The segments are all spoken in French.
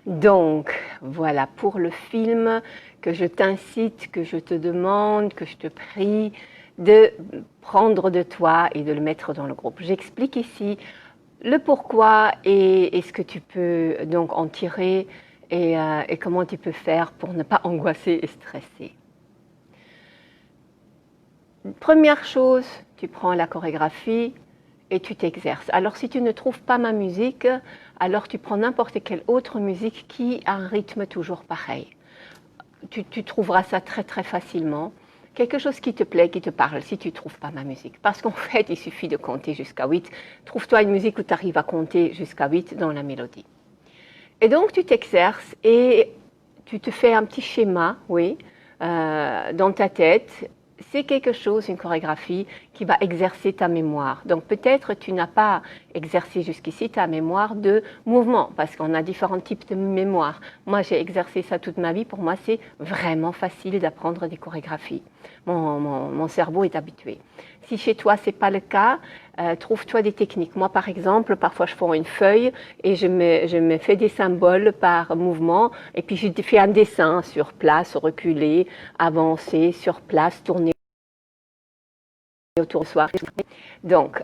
Donc, voilà pour le film que je t'incite, que je te demande, que je te prie de prendre de toi et de le mettre dans le groupe. J'explique ici le pourquoi et ce que tu peux donc en tirer et comment tu peux faire pour ne pas angoisser et stresser. Première chose, tu prends la chorégraphie et tu t'exerces. Alors si tu ne trouves pas ma musique, alors tu prends n'importe quelle autre musique qui a un rythme toujours pareil. Tu trouveras ça très très facilement. Quelque chose qui te plaît, qui te parle, si tu ne trouves pas ma musique. Parce qu'en fait, il suffit de compter jusqu'à 8. Trouve-toi une musique où tu arrives à compter jusqu'à 8 dans la mélodie. Et donc tu t'exerces et tu te fais un petit schéma, oui, dans ta tête. C'est quelque chose, une chorégraphie, qui va exercer ta mémoire. Donc peut-être tu n'as pas exercé jusqu'ici ta mémoire de mouvement, parce qu'on a différents types de mémoire. Moi, j'ai exercé ça toute ma vie. Pour moi, c'est vraiment facile d'apprendre des chorégraphies. Mon cerveau est habitué. Si chez toi, ce n'est pas le cas, trouve-toi des techniques. Moi, par exemple, parfois, je prends une feuille et je me fais des symboles par mouvement. Et puis, je fais un dessin sur place, reculer, avancer, sur place, tourner autour de soi. Donc,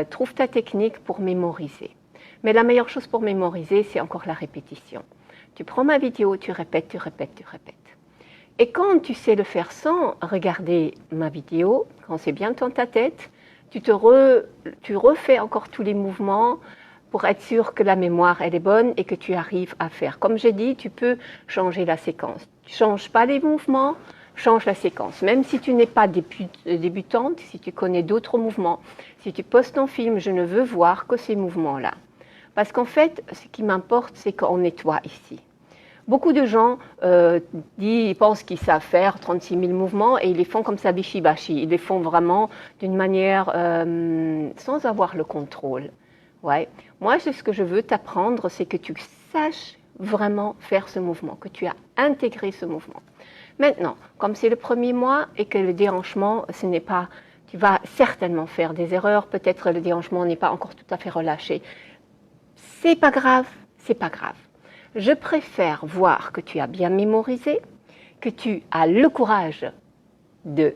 trouve ta technique pour mémoriser. Mais la meilleure chose pour mémoriser, c'est encore la répétition. Tu prends ma vidéo, tu répètes, tu répètes, tu répètes. Et quand tu sais le faire sans regarder ma vidéo, quand c'est bien dans ta tête, tu refais encore tous les mouvements pour être sûr que la mémoire elle est bonne et que tu arrives à faire. Comme j'ai dit, tu peux changer la séquence. Tu ne changes pas les mouvements, change la séquence. Même si tu n'es pas débutante, si tu connais d'autres mouvements, si tu postes ton film, je ne veux voir que ces mouvements-là. Parce qu'en fait, ce qui m'importe, c'est qu'on nettoie ici. Beaucoup de gens ils pensent qu'ils savent faire 36 000 mouvements et ils les font comme ça bishi-bashi. Ils les font vraiment d'une manière sans avoir le contrôle. Ouais. Moi, ce que je veux t'apprendre, c'est que tu saches vraiment faire ce mouvement, que tu as intégré ce mouvement. Maintenant, comme c'est le premier mois et que le déhanchement, ce n'est pas, tu vas certainement faire des erreurs. Peut-être le déhanchement n'est pas encore tout à fait relâché. C'est pas grave, c'est pas grave. Je préfère voir que tu as bien mémorisé, que tu as le courage de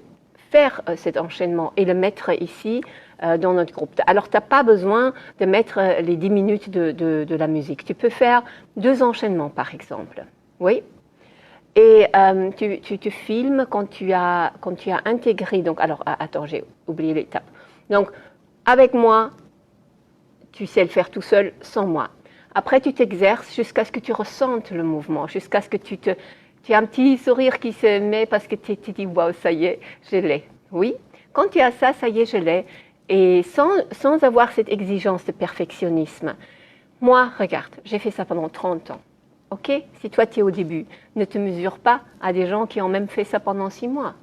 faire cet enchaînement et le mettre ici dans notre groupe. Alors, tu n'as pas besoin de mettre les 10 minutes de la musique. Tu peux faire 2 enchaînements, par exemple. Oui. Et tu filmes quand tu as intégré. Donc, alors, attends, j'ai oublié l'étape. Donc, avec moi, tu sais le faire tout seul, sans moi. Après, tu t'exerces jusqu'à ce que tu ressentes le mouvement, jusqu'à ce que tu as un petit sourire qui se met parce que tu te dis « waouh, ça y est, je l'ai ». Oui, quand tu as ça, ça y est, je l'ai. Et sans avoir cette exigence de perfectionnisme. Moi, regarde, j'ai fait ça pendant 30 ans. Ok, si toi tu es au début, ne te mesure pas à des gens qui ont même fait ça pendant 6 mois.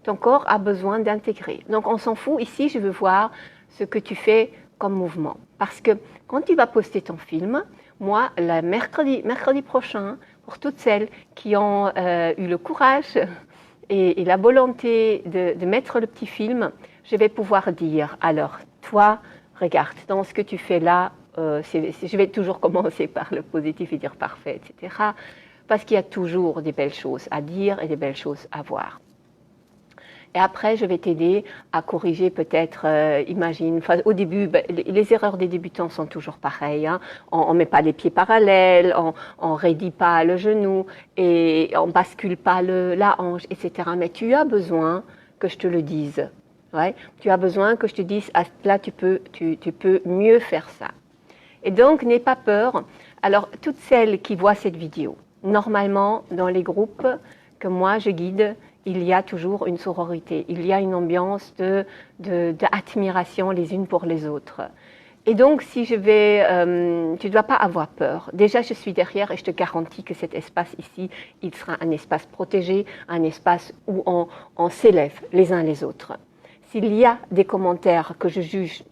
Ton corps a besoin d'intégrer. Donc on s'en fout. Ici, je veux voir ce que tu fais comme mouvement. Parce que quand tu vas poster ton film, moi, le mercredi prochain, pour toutes celles qui ont eu le courage et la volonté de mettre le petit film, je vais pouvoir dire, alors, toi, regarde, dans ce que tu fais là, je vais toujours commencer par le positif et dire parfait, etc. Parce qu'il y a toujours des belles choses à dire et des belles choses à voir. Et après, je vais t'aider à corriger peut-être, imagine, au début, les erreurs des débutants sont toujours pareilles. Hein. On ne met pas les pieds parallèles, on ne raidit pas le genou et on ne bascule pas la hanche, etc. Mais tu as besoin que je te le dise. Ouais. Tu as besoin que je te dise, ah, là, tu peux mieux faire ça. Et donc, n'aie pas peur. Alors, toutes celles qui voient cette vidéo, normalement, dans les groupes que moi, je guide, il y a toujours une sororité. Il y a une ambiance d'admiration les unes pour les autres. Et donc, si tu ne dois pas avoir peur. Déjà, je suis derrière et je te garantis que cet espace ici, il sera un espace protégé, un espace où on s'élève les uns les autres. S'il y a des commentaires que je juge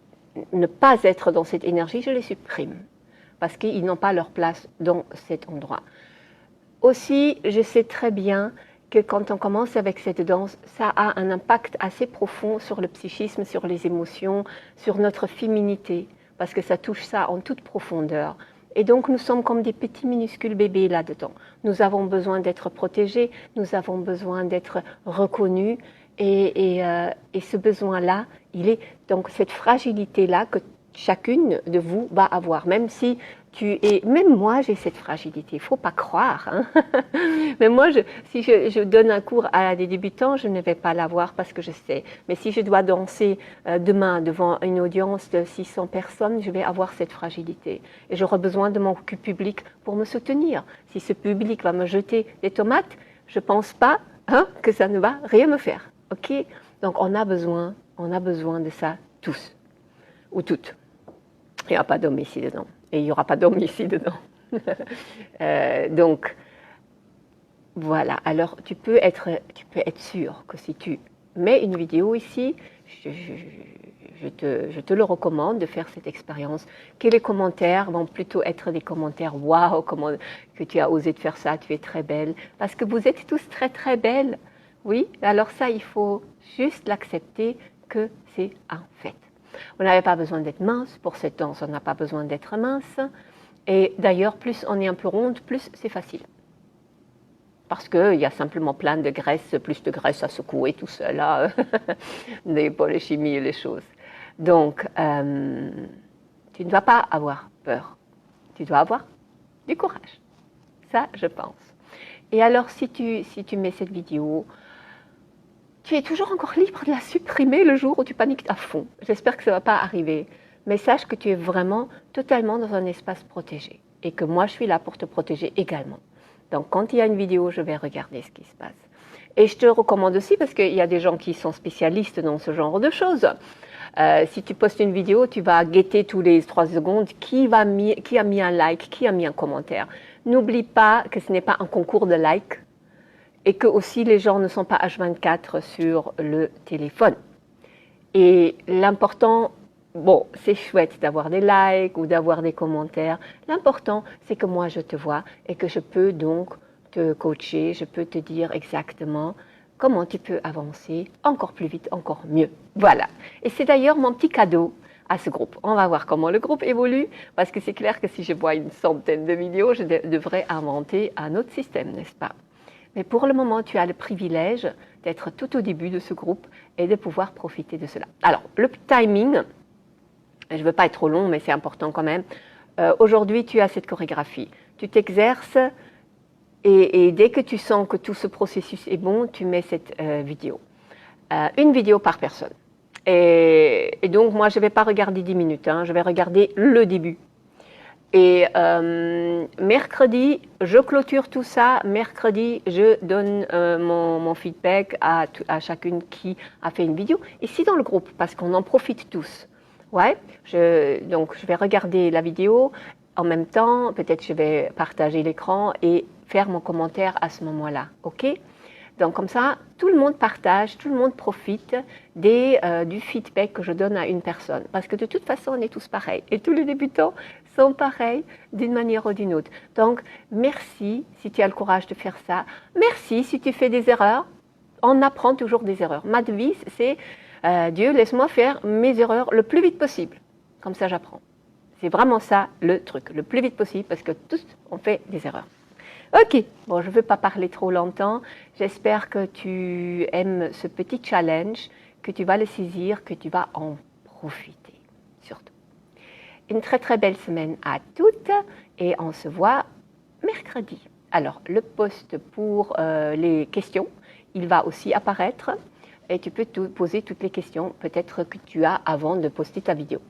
ne pas être dans cette énergie, je les supprime parce qu'ils n'ont pas leur place dans cet endroit. Aussi, je sais très bien que quand on commence avec cette danse, ça a un impact assez profond sur le psychisme, sur les émotions, sur notre féminité, parce que ça touche ça en toute profondeur. Et donc nous sommes comme des petits minuscules bébés là-dedans. Nous avons besoin d'être protégés, nous avons besoin d'être reconnus. Et ce besoin-là, il est donc cette fragilité-là que chacune de vous va avoir, même si même moi j'ai cette fragilité, il ne faut pas croire. Hein. Mais moi, si je donne un cours à des débutants, je ne vais pas l'avoir parce que je sais. Mais si je dois danser demain devant une audience de 600 personnes, je vais avoir cette fragilité. Et j'aurai besoin de mon public pour me soutenir. Si ce public va me jeter des tomates, je ne pense pas que ça ne va rien me faire. Ok? Donc on a besoin de ça tous ou toutes. Il n'y a pas d'homme ici dedans. Et il n'y aura pas d'homme ici dedans. Donc, voilà. Alors, tu peux être sûr que si tu mets une vidéo ici, je te le recommande de faire cette expérience, que les commentaires vont plutôt être des commentaires « Waouh, comment que tu as osé de faire ça, tu es très belle ». Parce que vous êtes tous très très belles. Oui, alors ça, il faut juste l'accepter que c'est un fait. On n'avait pas besoin d'être mince pour cette danse, on n'a pas besoin d'être mince. Et d'ailleurs, plus on est un peu ronde, plus c'est facile. Parce qu'il y a simplement plein de graisse, plus de graisse à secouer tout seul, là, pour les chimies et les choses. Donc, tu ne vas pas avoir peur. Tu dois avoir du courage. Ça, je pense. Et alors, si tu mets cette vidéo, tu es toujours encore libre de la supprimer le jour où tu paniques à fond. J'espère que ça ne va pas arriver. Mais sache que tu es vraiment totalement dans un espace protégé. Et que moi, je suis là pour te protéger également. Donc, quand il y a une vidéo, je vais regarder ce qui se passe. Et je te recommande aussi, parce qu'il y a des gens qui sont spécialistes dans ce genre de choses. Si tu postes une vidéo, tu vas guetter tous les 3 secondes qui a mis un like, qui a mis un commentaire. N'oublie pas que ce n'est pas un concours de likes. Et que aussi les gens ne sont pas H24 sur le téléphone. Et l'important, bon, c'est chouette d'avoir des likes ou d'avoir des commentaires. L'important, c'est que moi je te vois et que je peux donc te coacher, je peux te dire exactement comment tu peux avancer encore plus vite, encore mieux. Voilà. Et c'est d'ailleurs mon petit cadeau à ce groupe. On va voir comment le groupe évolue, parce que c'est clair que si je vois une centaine de vidéos, je devrais inventer un autre système, n'est-ce pas? Mais pour le moment, tu as le privilège d'être tout au début de ce groupe et de pouvoir profiter de cela. Alors, le timing, je ne veux pas être trop long, mais c'est important quand même. Aujourd'hui, tu as cette chorégraphie. Tu t'exerces et dès que tu sens que tout ce processus est bon, tu mets cette vidéo. Une vidéo par personne. Et donc, moi, je ne vais pas regarder 10 minutes, je vais regarder le début. Et mercredi, je clôture tout ça. Mercredi, je donne mon feedback à chacune qui a fait une vidéo. Ici dans le groupe, parce qu'on en profite tous. Ouais, donc je vais regarder la vidéo. En même temps, peut-être je vais partager l'écran et faire mon commentaire à ce moment-là. OK ? Donc comme ça, tout le monde partage, tout le monde profite du feedback que je donne à une personne. Parce que de toute façon, on est tous pareils. Et tous les débutants sont pareils d'une manière ou d'une autre. Donc merci si tu as le courage de faire ça. Merci si tu fais des erreurs. On apprend toujours des erreurs. Ma devise, c'est Dieu, laisse-moi faire mes erreurs le plus vite possible. Comme ça, j'apprends. C'est vraiment ça le truc, le plus vite possible, parce que tous, on fait des erreurs. Ok, bon, je ne veux pas parler trop longtemps. J'espère que tu aimes ce petit challenge, que tu vas le saisir, que tu vas en profiter, surtout. Une très très belle semaine à toutes et on se voit mercredi. Alors, le post pour les questions, il va aussi apparaître et tu peux poser toutes les questions peut-être que tu as avant de poster ta vidéo.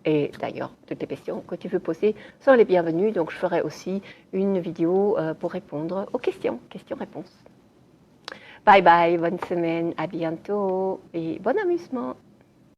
Et d'ailleurs, toutes les questions que tu veux poser sont les bienvenues. Donc, je ferai aussi une vidéo pour répondre aux questions-réponses. Bye bye, bonne semaine, à bientôt et bon amusement.